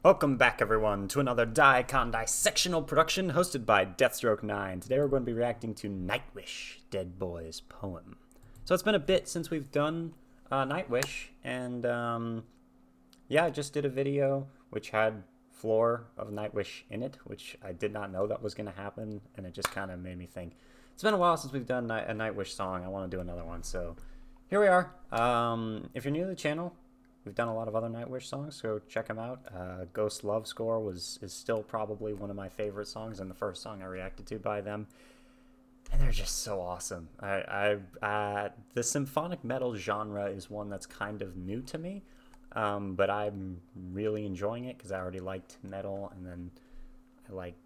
Welcome back, everyone, to another dicondissectional production hosted by Deathstroke9. Today we're going to be reacting to Nightwish, Dead Boy's poem. So it's been a bit since we've done Nightwish, and yeah, I just did a video which had Floor of Nightwish in it, which I did not know that was going to happen, and it just kind of made me think, it's been a while since we've done a Nightwish song. I want to do another one, so here we are. If you're new to the channel, we've done a lot of other Nightwish songs, so check them out. Ghost Love Score is still probably one of my favorite songs, and the first song I reacted to by them. And they're just so awesome. The symphonic metal genre is one that's kind of new to me, but I'm really enjoying it because I already liked metal, and then I like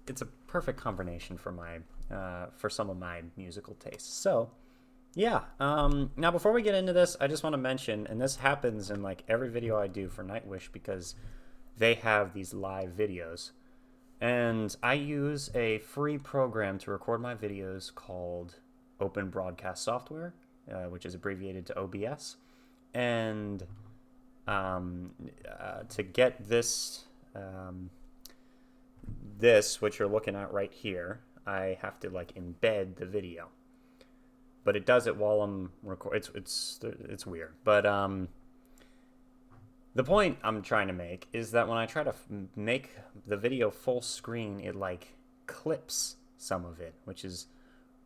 it's a perfect combination for my for some of my musical tastes. So yeah, now before we get into this, I just want to mention, and this happens in like every video I do for Nightwish because they have these live videos, and I use a free program to record my videos called Open Broadcast Software, which is abbreviated to OBS, and to get this, which you're looking at right here, I have to like embed the video. But it does it while I'm recording. It's weird. But the point I'm trying to make is that when I try to make the video full screen, it like clips some of it, which is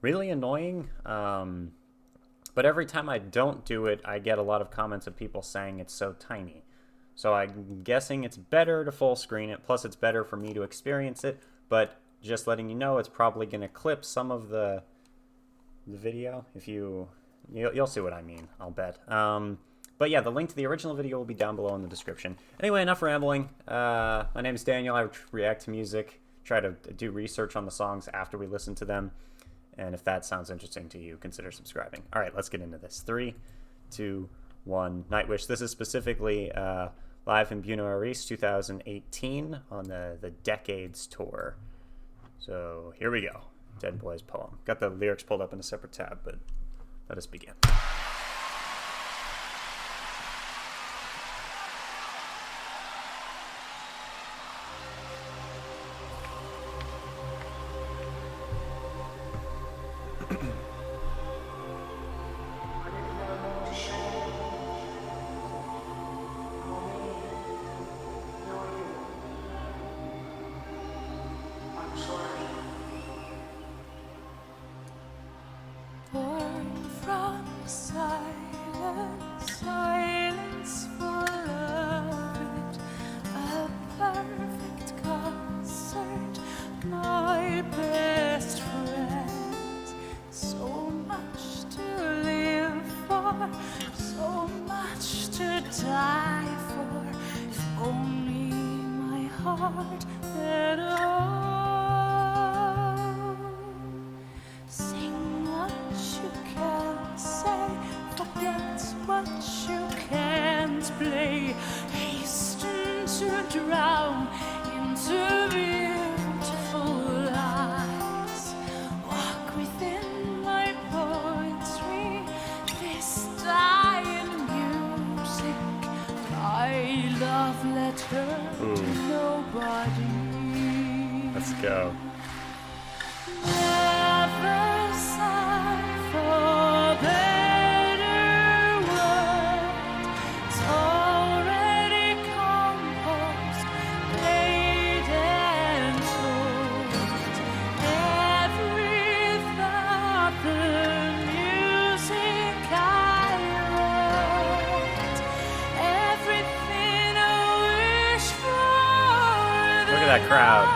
really annoying. But every time I don't do it, I get a lot of comments of people saying it's so tiny. So I'm guessing it's better to full screen it. Plus, it's better for me to experience it. But just letting you know, it's probably going to clip some of the video. If you'll see what I mean, I'll bet. But yeah, the link to the original video will be down below in the description. Anyway, enough rambling. My name is Daniel. I react to music, try to do research on the songs after we listen to them, and if that sounds interesting to you, consider subscribing. All right, let's get into this. 3, 2, 1. Nightwish. This is specifically live in Buenos Aires 2018 on the Decades tour. So here we go. Dead Boy's poem. Got the lyrics pulled up in a separate tab, but let us begin. Silence full of it, a perfect concert, my best friend. So much to live for, so much to die for, if only my heart had sing what you can say, forget what you can't play, hasten to drown into beautiful eyes, walk within my poetry, this dying music, my love letter to nobody. Let's go. Never sigh for better word. It's already composed, played and told. Every thought, the music I wrote, everything I wish for. Look at that crowd.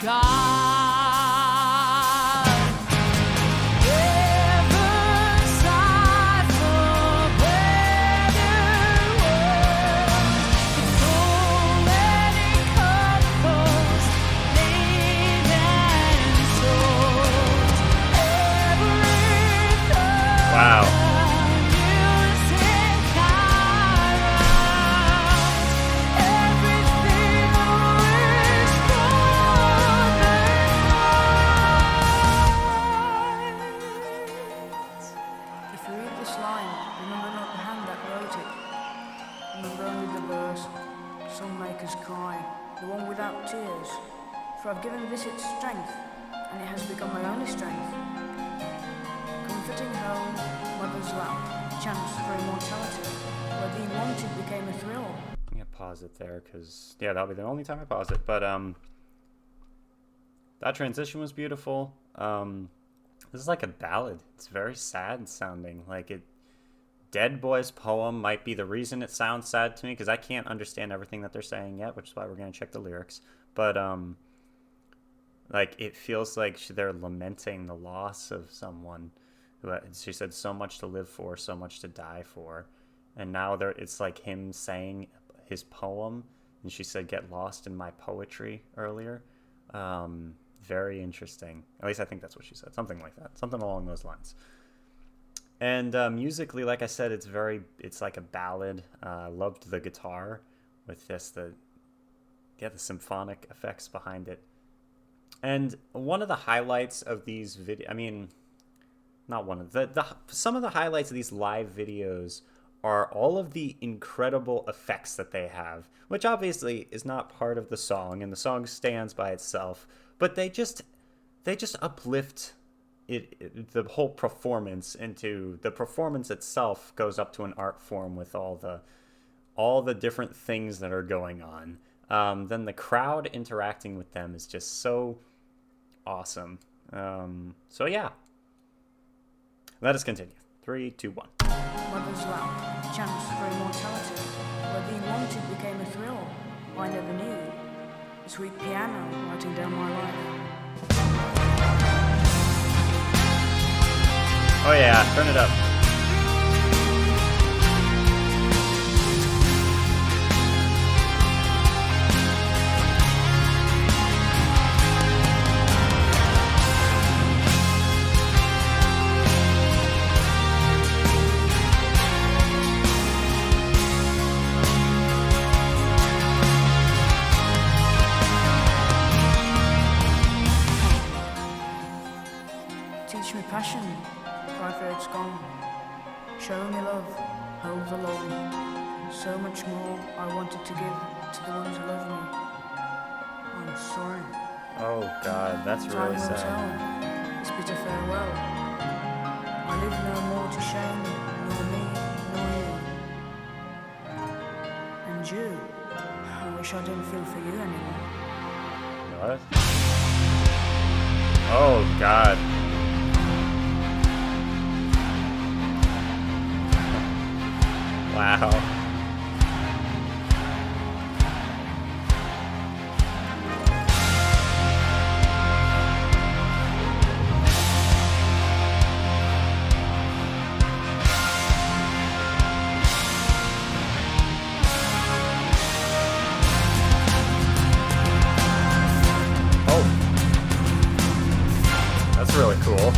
God. this its strength, and it has become my only strength. Comforting home, mother's lap, chance for immortality, where being wanted became a thrill. I'm gonna pause it there because that'll be the only time I pause it. But that transition was beautiful. This is like a ballad. It's very sad sounding. Like Dead Boy's poem might be the reason it sounds sad to me, because I can't understand everything that they're saying yet, which is why we're gonna check the lyrics. But like it feels like they're lamenting the loss of someone who, she said, so much to live for, so much to die for, and now it's like him saying his poem, and she said, "Get lost in my poetry" earlier. Very interesting. At least I think that's what she said. Something like that. Something along those lines. And musically, like I said, it's like a ballad. I loved the guitar with the symphonic effects behind it. And one of the highlights of these some of the highlights of these live videos are all of the incredible effects that they have, which obviously is not part of the song, and the song stands by itself, but they just uplift the whole performance into the performance itself goes up to an art form with all the different things that are going on. Then the crowd interacting with them is just so awesome. So yeah, let us continue. 3, 2, 1. Mother's lap, chance for immortality, where being wanted became a thrill. I never knew. The sweet piano writing down my life. Oh yeah, turn it up. Teach me passion, for I fear it's gone. Show me love, hold the long. So much more I wanted to give to the ones who love me. I'm sorry. Oh God, that's really Time will sad. tell. This bitter farewell. I live no more to shame, nor me, nor you. And you, I wish I didn't feel for you anymore. What? Oh God. Wow. Oh. That's really cool.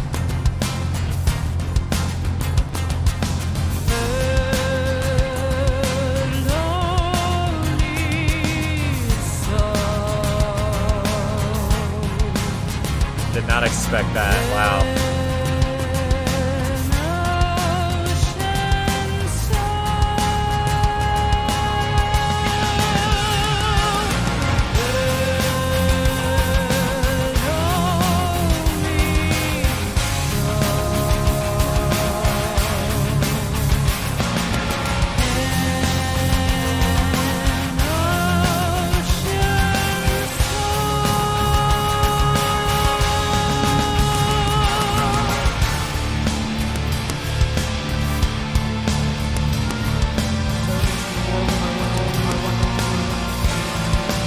Did not expect that. Wow.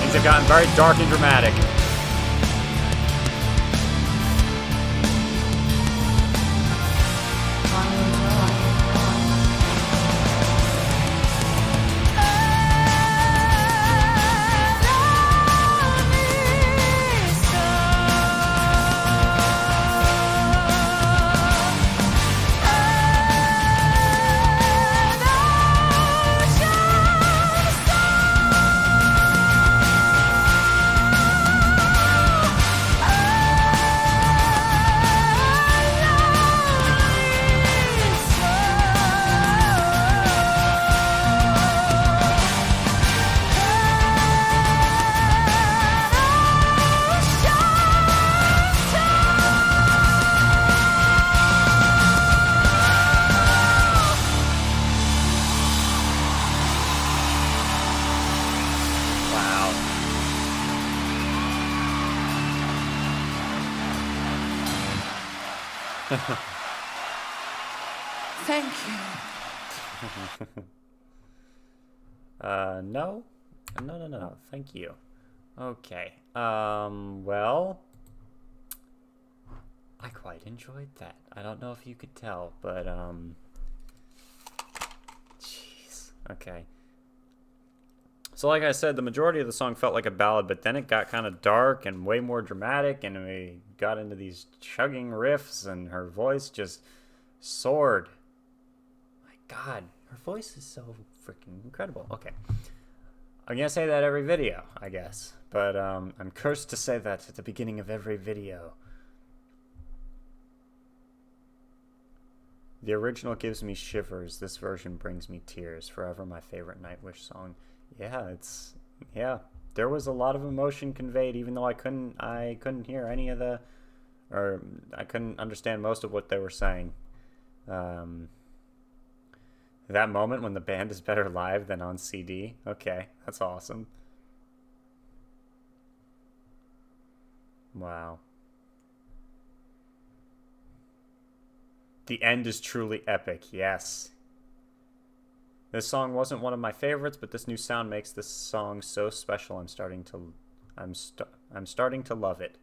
Things have gotten very dark and dramatic. Thank you. No. No. Thank you. Okay. Well, I quite enjoyed that. I don't know if you could tell, but, jeez. Okay. So like I said, the majority of the song felt like a ballad, but then it got kind of dark and way more dramatic, and we got into these chugging riffs, and her voice just soared. My God, her voice is so freaking incredible. Okay. I'm going to say that every video, I guess, but I'm cursed to say that at the beginning of every video. The original gives me shivers. This version brings me tears. Forever my favorite Nightwish song. Yeah, there was a lot of emotion conveyed, even though I couldn't hear any of the, or I couldn't understand most of what they were saying. That moment when the band is better live than on CD. Okay, that's awesome. Wow. The end is truly epic. Yes. This song wasn't one of my favorites, but this new sound makes this song so special. I'm starting to love it.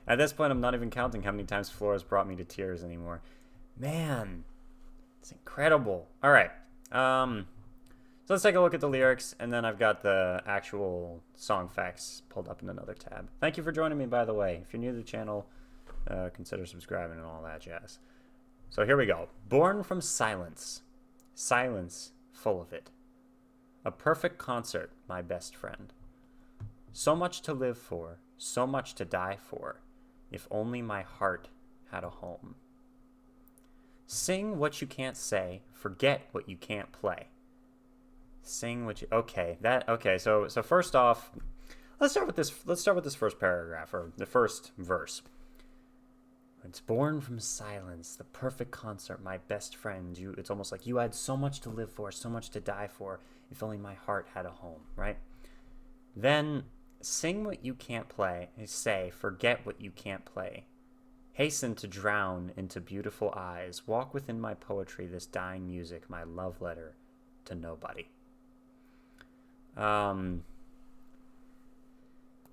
At this point, I'm not even counting how many times Flores brought me to tears anymore. Man, it's incredible. All right. So let's take a look at the lyrics, and then I've got the actual song facts pulled up in another tab. Thank you for joining me, by the way. If you're new to the channel, consider subscribing and all that jazz. So here we go. Born from silence. Silence full of it. A perfect concert, my best friend. So much to live for, so much to die for. If only my heart had a home. Sing what you can't say, forget what you can't play. Sing what you... Okay, so first off, let's start with this first paragraph, or the first verse. It's born from silence, the perfect concert, my best friend. It's almost like you had so much to live for, so much to die for, if only my heart had a home, right? Then, sing what you can't play, say, forget what you can't play. Hasten to drown into beautiful eyes, walk within my poetry, this dying music, my love letter to nobody.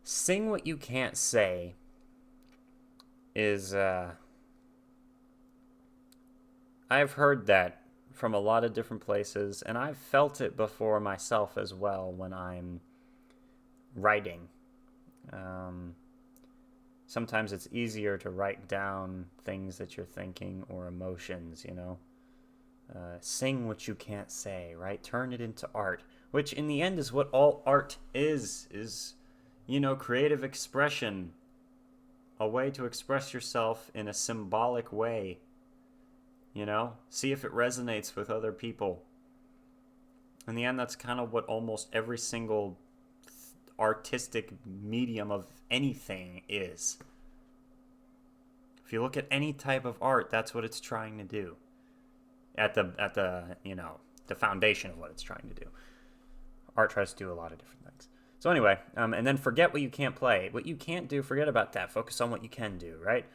Sing what you can't say is, I've heard that from a lot of different places, and I've felt it before myself as well when I'm writing. Sometimes it's easier to write down things that you're thinking or emotions, you know. Sing what you can't say, right? Turn it into art, which in the end is what all art is, you know, creative expression. A way to express yourself in a symbolic way, you know? See if it resonates with other people. In the end, that's kind of what almost every single artistic medium of anything is. If you look at any type of art, that's what it's trying to do. At the you know, the foundation of what it's trying to do. Art tries to do a lot of different things. So anyway, and then forget what you can't play. What you can't do, forget about that. Focus on what you can do, right?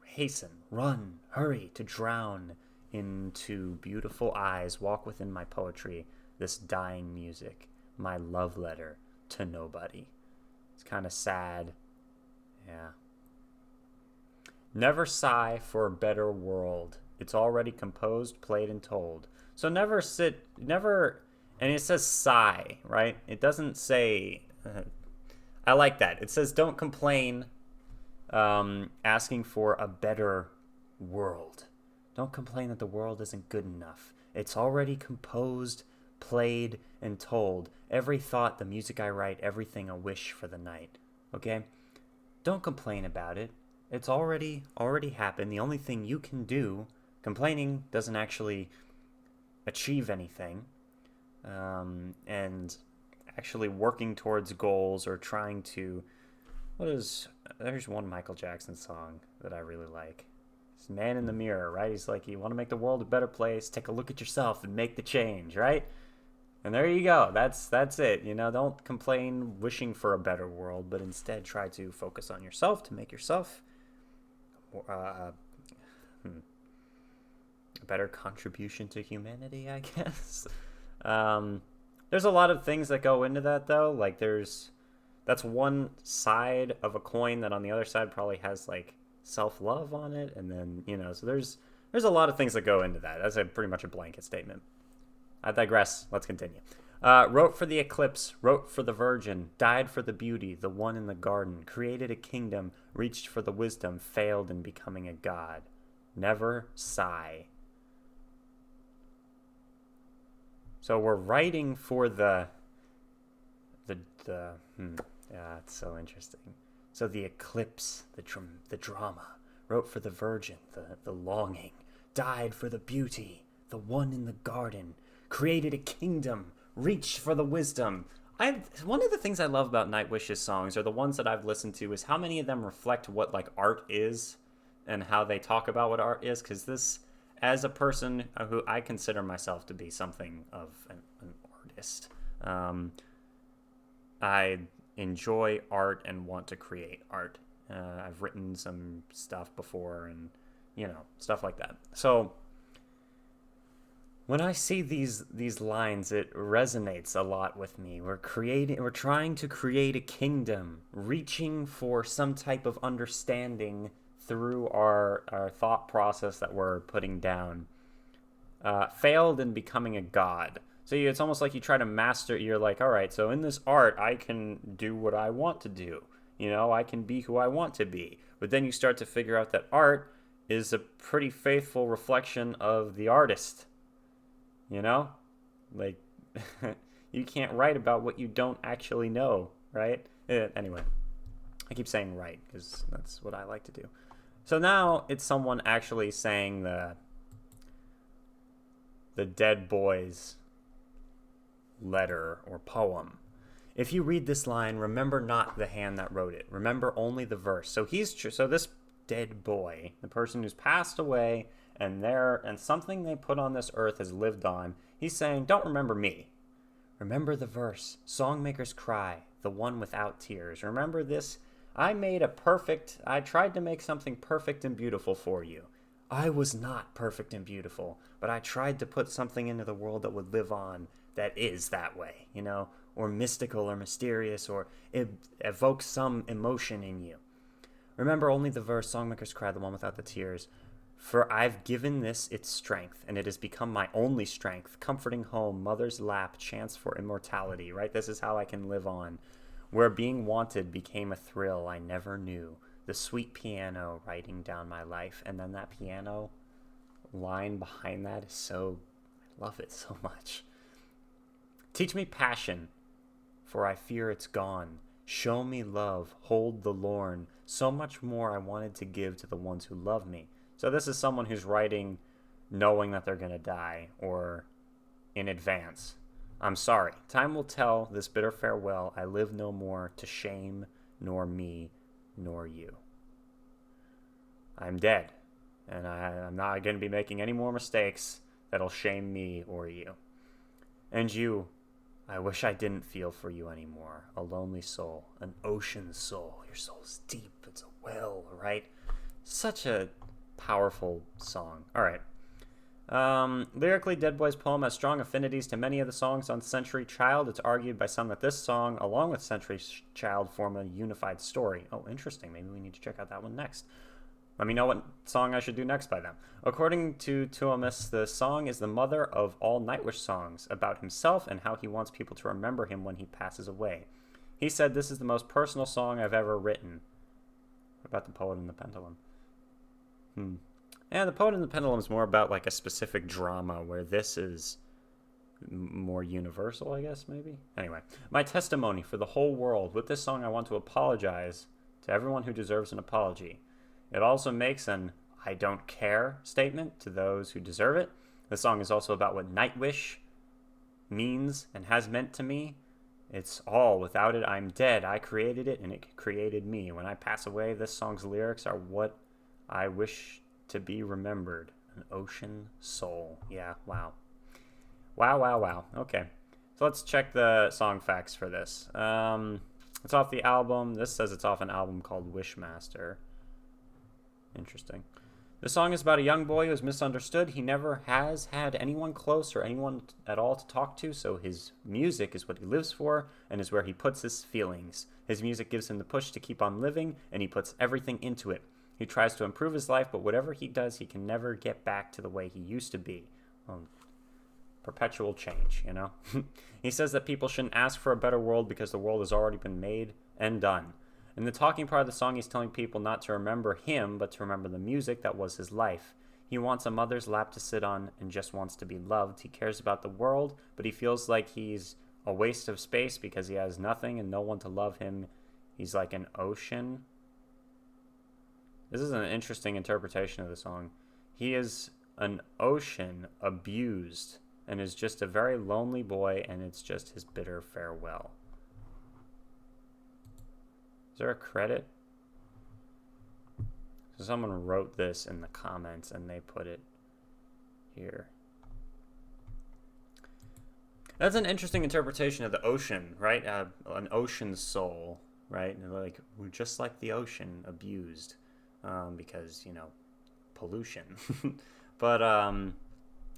Hasten, run, hurry to drown into beautiful eyes. Walk within my poetry, this dying music, my love letter to nobody. It's kind of sad. Yeah. Never sigh for a better world. It's already composed, played, and told. So never, and it says sigh, right? It doesn't say, I like that. It says don't complain, asking for a better world. Don't complain that the world isn't good enough. It's already composed, played, and told. Every thought, the music I write, everything a wish for the night. Okay? Don't complain about it. It's already happened. The only thing you can do, complaining doesn't actually achieve anything. And actually working towards goals or trying to, there's one Michael Jackson song that I really like. It's Man in the Mirror, right? He's like, you want to make the world a better place, take a look at yourself and make the change, right? And there you go. That's it. You know, don't complain wishing for a better world, but instead try to focus on yourself to make yourself a better contribution to humanity, I guess. There's a lot of things that go into that, though. Like, that's one side of a coin that on the other side probably has, like, self-love on it. And then, you know, so there's a lot of things that go into that. That's pretty much a blanket statement. I digress. Let's continue. Wrote for the eclipse, wrote for the virgin, died for the beauty, the one in the garden, created a kingdom, reached for the wisdom, failed in becoming a god. Never sigh. So we're writing for yeah, it's so interesting. So the eclipse, the drama, wrote for the virgin, the longing, died for the beauty, the one in the garden, created a kingdom, reached for the wisdom. One of the things I love about Nightwish's songs, or the ones that I've listened to, is how many of them reflect what like art is and how they talk about what art is. Because this, as a person who I consider myself to be something of an artist, I enjoy art and want to create art. I've written some stuff before and, you know, stuff like that. So when I see these lines, it resonates a lot with me. We're trying to create a kingdom, reaching for some type of understanding through our thought process that we're putting down. Failed in becoming a god. So it's almost like you try to master. You're like, all right, so in this art, I can do what I want to do. You know, I can be who I want to be. But then you start to figure out that art is a pretty faithful reflection of the artist. You know, like, you can't write about what you don't actually know, right? Anyway, I keep saying right because that's what I like to do. So now it's someone actually saying the dead boy's letter or poem. If you read this line, remember not the hand that wrote it. Remember only the verse. So so this dead boy, the person who's passed away, and something they put on this earth has lived on. He's saying, don't remember me. Remember the verse, songmaker's cry, the one without tears. Remember this, I tried to make something perfect and beautiful for you. I was not perfect and beautiful, but I tried to put something into the world that would live on that is that way, you know, or mystical or mysterious, or it evokes some emotion in you. Remember only the verse, songmaker's cry, the one without the tears. For I've given this its strength, and it has become my only strength, comforting home, mother's lap, chance for immortality, right? This is how I can live on. Where being wanted became a thrill I never knew. The sweet piano writing down my life. And then that piano line behind that is I love it so much. Teach me passion, for I fear it's gone. Show me love, hold the lorn. So much more I wanted to give to the ones who love me. So this is someone who's writing knowing that they're going to die, or in advance. I'm sorry. Time will tell this bitter farewell. I live no more to shame nor me nor you. I'm dead, and I'm not going to be making any more mistakes that'll shame me or you. And you, I wish I didn't feel for you anymore. A lonely soul, an ocean soul. Your soul's deep. It's a well, right? Such a powerful song. All right. Lyrically, Dead Boy's poem has strong affinities to many of the songs on Century Child. It's argued by some that this song, along with Century Child, form a unified story. Oh, interesting. Maybe we need to check out that one next. Let me know what song I should do next by them. According to Tuomas, the song is the mother of all Nightwish songs, about himself and how he wants people to remember him when he passes away. He said, this is the most personal song I've ever written. What about the Poet and the Pendulum? And the Poet and the Pendulum is more about like a specific drama, where this is more universal, I guess, maybe? Anyway, my testimony for the whole world. With this song, I want to apologize to everyone who deserves an apology. It also makes an I don't care statement to those who deserve it. The song is also about what Nightwish means and has meant to me. It's all. Without it, I'm dead. I created it, and it created me. When I pass away, this song's lyrics are what I wish to be remembered. An ocean soul. Yeah, wow. Wow. Okay. So let's check the song facts for this. It's off the album. This says it's off an album called Wishmaster. Interesting. The song is about a young boy who is misunderstood. He never has had anyone close or anyone at all to talk to, so his music is what he lives for and is where he puts his feelings. His music gives him the push to keep on living, and he puts everything into it. He tries to improve his life, but whatever he does, he can never get back to the way he used to be. Perpetual change, you know? He says that people shouldn't ask for a better world because the world has already been made and done. In the talking part of the song, he's telling people not to remember him, but to remember the music that was his life. He wants a mother's lap to sit on and just wants to be loved. He cares about the world, but he feels like he's a waste of space because he has nothing and no one to love him. He's like an ocean. This is an interesting interpretation of the song. He is an ocean abused and is just a very lonely boy, and it's just his bitter farewell. Is there a credit? So someone wrote this in the comments and they put it here. That's an interesting interpretation of the ocean, right? An ocean soul, right? And like, we're just like the ocean, abused, because, you know, pollution. But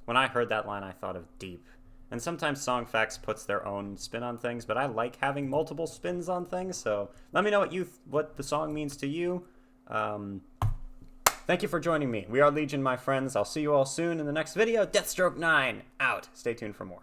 when I heard that line, I thought of deep. And sometimes Song Facts puts their own spin on things, but I like having multiple spins on things. So let me know what the song means to you. Thank you for joining me. We are Legion, my friends. I'll see you all soon in the next video. Deathstroke 9 out. Stay tuned for more.